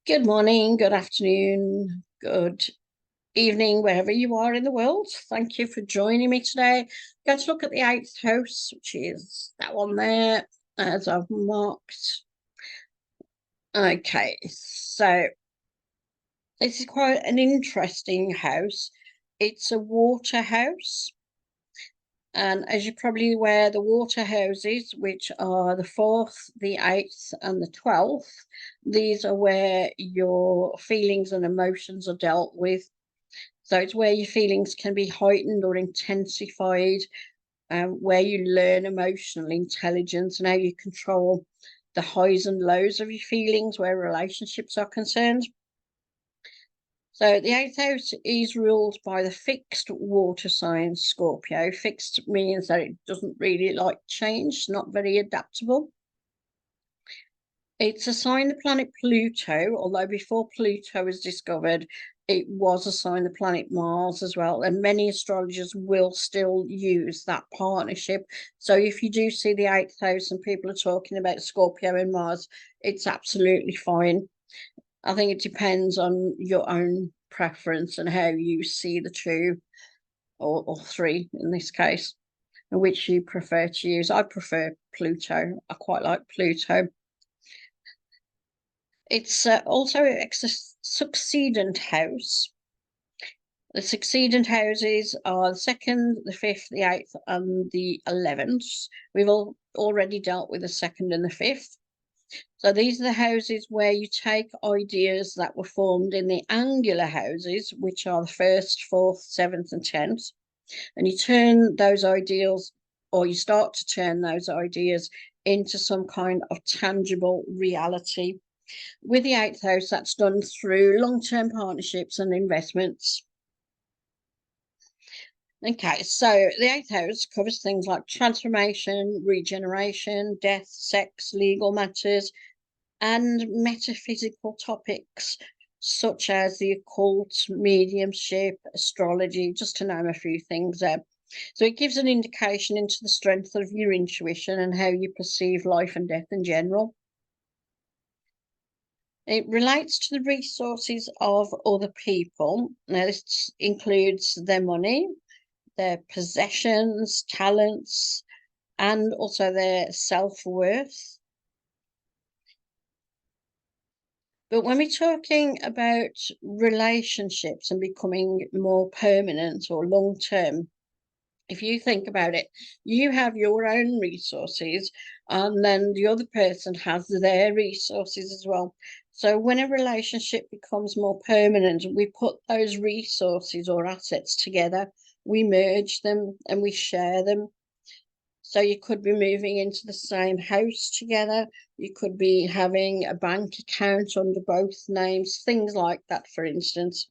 Good morning, good afternoon, good evening, wherever you are in the world. Thank you for joining me today. I'm going to look at the eighth house, which is that one there, as I've marked. Okay, so this is quite an interesting house. It's a water house. And as you're probably aware, the water houses, which are the 4th, the 8th, and the 12th, these are where your feelings and emotions are dealt with. So it's where your feelings can be heightened or intensified, where you learn emotional intelligence and how you control the highs and lows of your feelings where relationships are concerned. So the eighth house is ruled by the fixed water sign Scorpio. Fixed means that it doesn't really like change, not very adaptable. It's assigned the planet Pluto, although before Pluto was discovered, it was assigned the planet Mars as well. And many astrologers will still use that partnership. So if you do see the eighth house and people are talking about Scorpio and Mars, it's absolutely fine. I think it depends on your own preference and how you see the two or three in this case, and which you prefer to use. I prefer Pluto. I quite like Pluto. It's also a succeedent house. The succeedent houses are the 2nd, the 5th, the 8th, and the 11th. We've already dealt with the 2nd and the 5th. So these are the houses where you take ideas that were formed in the angular houses, which are the 1st, 4th, 7th, and 10th, and you turn those ideals, or you start to turn those ideas into some kind of tangible reality. With the eighth house, that's done through long-term partnerships and investments. Okay, so the eighth house covers things like transformation, regeneration, death, sex, legal matters, and metaphysical topics such as the occult, mediumship, astrology, just to name a few things there. So it gives an indication into the strength of your intuition and how you perceive life and death in general. It relates to the resources of other people. Now, this includes their money, their possessions, talents, and also their self-worth. But when we're talking about relationships and becoming more permanent or long-term, if you think about it, you have your own resources and then the other person has their resources as well. So when a relationship becomes more permanent, we put those resources or assets together, we merge them and we share them. So you could be moving into the same house together. You could be having a bank account under both names. Things like that, for instance,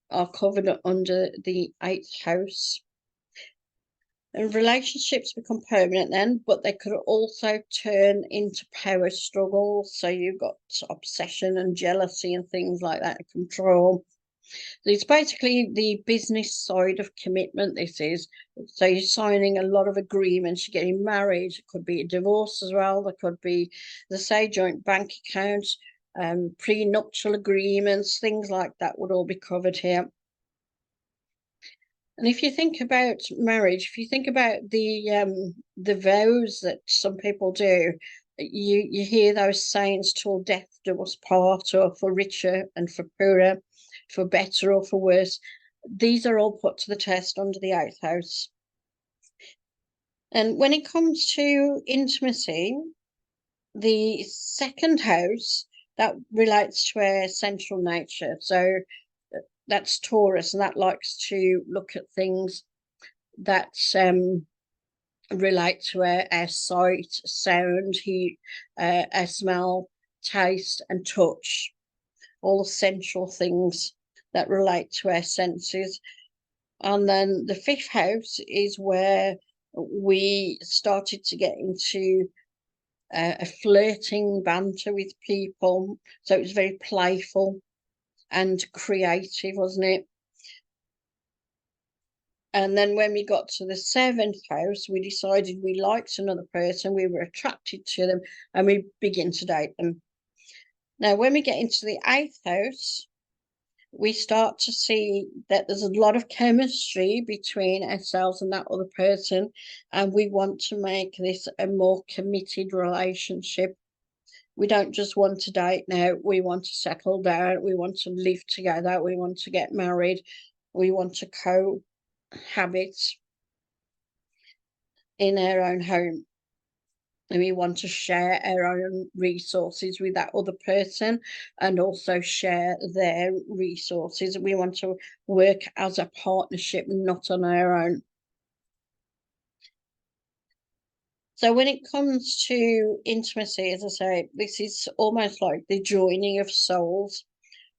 are covered under the eighth house. And relationships become permanent then, but they could also turn into power struggles. So you've got obsession and jealousy and things like that, control. It's basically the business side of commitment, this is. So you're signing a lot of agreements, you're getting married, it could be a divorce as well, there could be, as I say, joint bank accounts, prenuptial agreements, things like that would all be covered here. And if you think about marriage, if you think about the vows that some people do, you hear those sayings till death do us part, or for richer and for poorer, for better or for worse. These are all put to the test under the eighth house. And when it comes to intimacy, the 2nd house, that relates to our central nature. So that's Taurus, and that likes to look at things that relate to our sight, sound, heat, our smell, taste, and touch, all the sensual things that relate to our senses. And then the 5th house is where we started to get into a flirting banter with people. So it was very playful and creative, wasn't it? And then when we got to the 7th house, we decided we liked another person, we were attracted to them, and we begin to date them. Now, when we get into the eighth house, we start to see that there's a lot of chemistry between ourselves and that other person, and we want to make this a more committed relationship. We don't just want to date now, we want to settle down, we want to live together, we want to get married, we want to cohabit in our own home. And we want to share our own resources with that other person and also share their resources. We want to work as a partnership, not on our own. So when it comes to intimacy, as I say, this is almost like the joining of souls.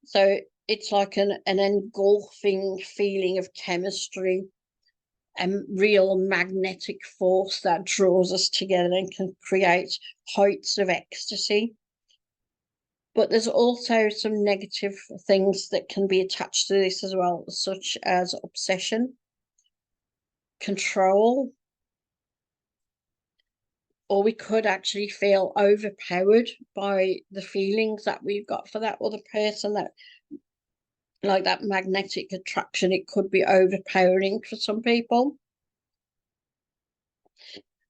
So it's like an engulfing feeling of chemistry and real magnetic force that draws us together and can create heights of ecstasy. But there's also some negative things that can be attached to this as well, such as obsession, control, or we could actually feel overpowered by the feelings that we've got for that other person, that like that magnetic attraction. It could be overpowering for some people.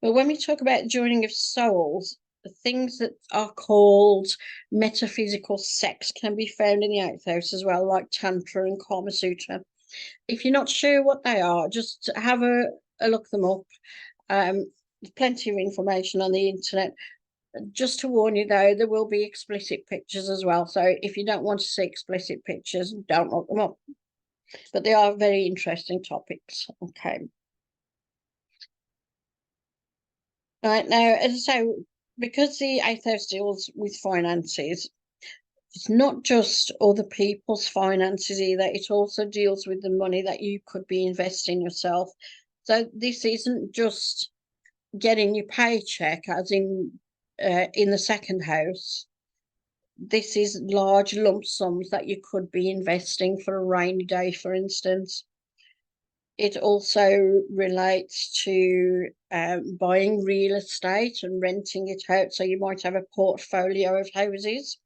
But when we talk about joining of souls, the things that are called metaphysical sex can be found in the eighth house as well, like Tantra and Kama Sutra. If you're not sure what they are, just have a look them up. There's plenty of information on the internet. Just to warn you, though, there will be explicit pictures as well. So if you don't want to see explicit pictures, don't look them up. But they are very interesting topics. Okay. Right now, as I say, because the eighth house deals with finances, it's not just other people's finances either. It also deals with the money that you could be investing yourself. So this isn't just getting your paycheck, as in the second house. This is large lump sums that you could be investing for a rainy day, for instance. It also relates to buying real estate and renting it out. So you might have a portfolio of houses,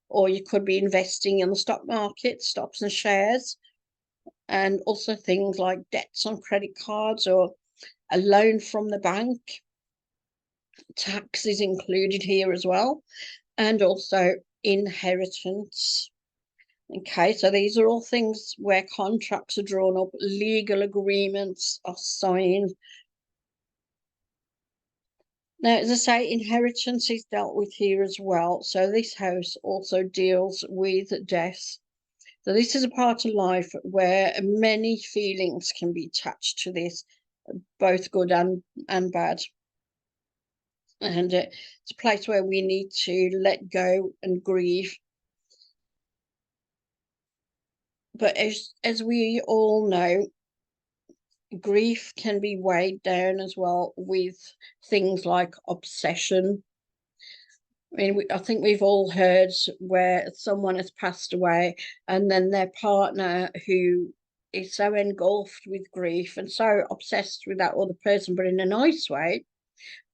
or you could be investing in the stock market, stocks and shares, and also things like debts on credit cards or a loan from the bank. Tax is included here as well, and also inheritance. Okay, so these are all things where contracts are drawn up, legal agreements are signed. Now, as I say, inheritance is dealt with here as well. So this house also deals with death. So this is a part of life where many feelings can be attached to this, both good and bad. And it's a place where we need to let go and grieve. But as we all know, grief can be weighed down as well with things like obsession. I mean, I think we've all heard where someone has passed away and then their partner, who is so engulfed with grief and so obsessed with that other person, but in a nice way,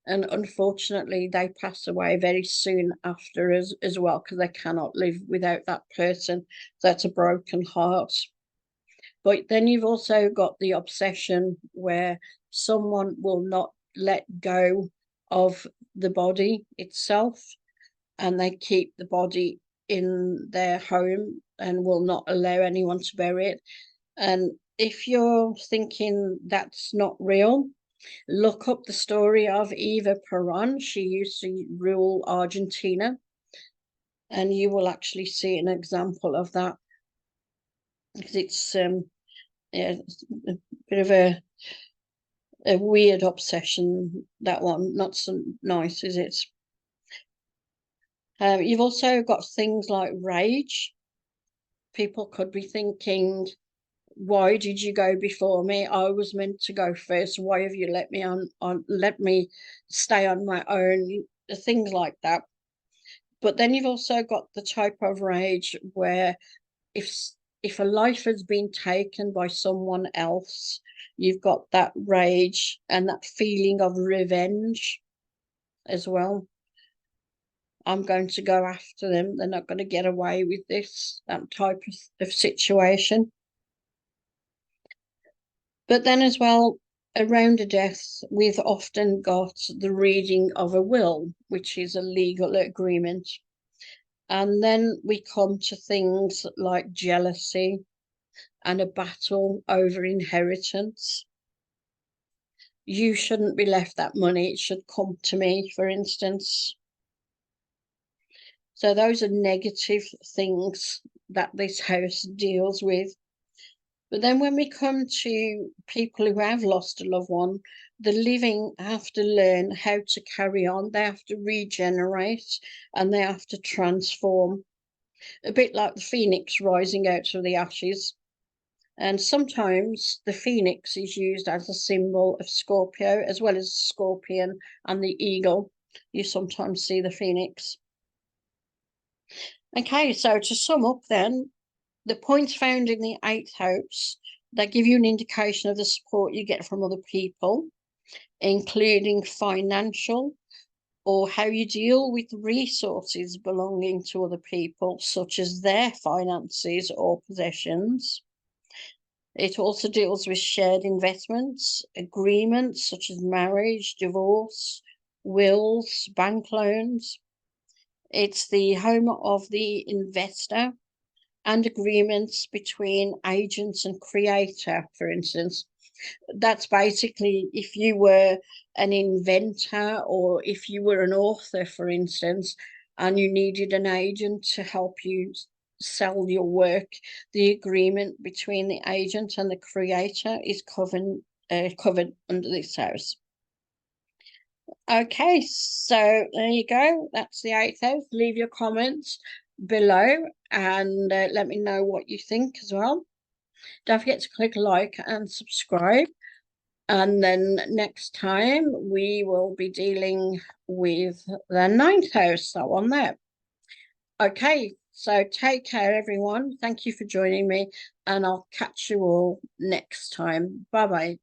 and unfortunately they pass away very soon after as well, because they cannot live without that person. That's a broken heart. But then you've also got the obsession where someone will not let go of the body itself, and they keep the body in their home and will not allow anyone to bury it. And if you're thinking that's not real, look up the story of Eva Peron. She used to rule Argentina, and you will actually see an example of that. Because it's yeah, it's a bit of a weird obsession, that one. Not so nice, is it? You've also got things like rage. People could be thinking, why did you go before me? I was meant to go first. Why have you let me let me stay on my own? Things like that. But then you've also got the type of rage where if if a life has been taken by someone else, you've got that rage and that feeling of revenge as well. I'm going to go after them. They're not going to get away with this, that type of situation. But then as well, around a death, we've often got the reading of a will, which is a legal agreement. And then we come to things like jealousy and a battle over inheritance. You shouldn't be left that money. It should come to me, for instance. So those are negative things that this house deals with. But then when we come to people who have lost a loved one, the living have to learn how to carry on. They have to regenerate and they have to transform. A bit like the phoenix rising out of the ashes. And sometimes the phoenix is used as a symbol of Scorpio, as well as the scorpion and the eagle. You sometimes see the phoenix. Okay, so to sum up then, the points found in the eighth house, they give you an indication of the support you get from other people, including financial, or how you deal with resources belonging to other people, such as their finances or possessions. It also deals with shared investments, agreements such as marriage, divorce, wills, bank loans. It's the home of the investor and agreements between agents and creator, for instance. That's basically if you were an inventor or if you were an author, for instance, and you needed an agent to help you sell your work, the agreement between the agent and the creator is covered under this house. Okay, so there you go. That's the eighth house. Leave your comments below and let me know what you think as well. Don't forget to click like and subscribe. And then next time we will be dealing with the ninth house, that one there. Okay, so take care, everyone. Thank you for joining me, and I'll catch you all next time. Bye-bye.